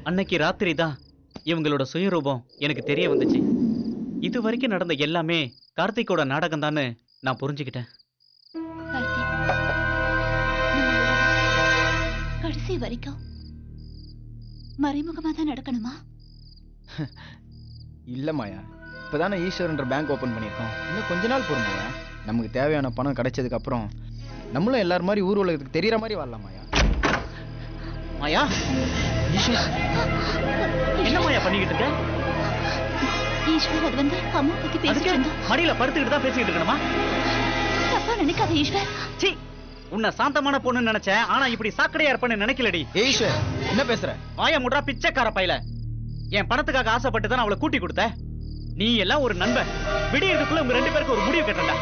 அன்னைக்கு ராத்திரி தான் இவங்களோட சுயரூபம் எனக்கு தெரிய வந்துச்சு. இது வரைக்கும் நடந்த எல்லாமே கார்த்திகோட நாடகம் தான்னு நான் புரிஞ்சுக்கிட்டேன். கடைசி வரைக்கும் மறைமுகமா தான் நடக்கணுமா? இல்ல மாயா, இப்பதானே ஈஸ்வரன்ற பேங்க் ஓபன் பண்ணிருக்கோம். இன்னும் கொஞ்ச நாள் போதும் மாயா. நமக்கு தேவையான பணம் கிடைச்சதுக்கு அப்புறம் நம்மளும் எல்லாரும் மாதிரி ஊர் உலகத்துக்கு தெரியற மாதிரி வாழலாம் மாயா. மாயா, என்ன மாயா பண்ணிக்கிட்டு இருக்க? ஈஸ்வர், அது வந்து அம்மா பத்தி பேசிட்டு இருந்தோம். மடியில படுத்துக்கிட்டு தான் பேசிக்கிட்டு இருக்கணுமா? தப்பா நினைக்காத ஈஸ்வர். சீ, உன்னை சாந்தமான பொண்ணுன்னு நினைச்சேன். ஆனா இப்படி சாக்கடையா இருப்பேன்னு நினைக்கலடி. ஈஸ்வர், என்ன பேசுற? மாயா முட்ரா பிச்சைக்கார பையல. என் பணத்துக்காக ஆசைப்பட்டு தான் அவளை கூட்டி கொடுத்த. நீ எல்லாம் ஒரு நண்பன். விடியறதுக்குள்ள உங்க 2 பேருக்கு ஒரு முடிவு கட்டண்டா.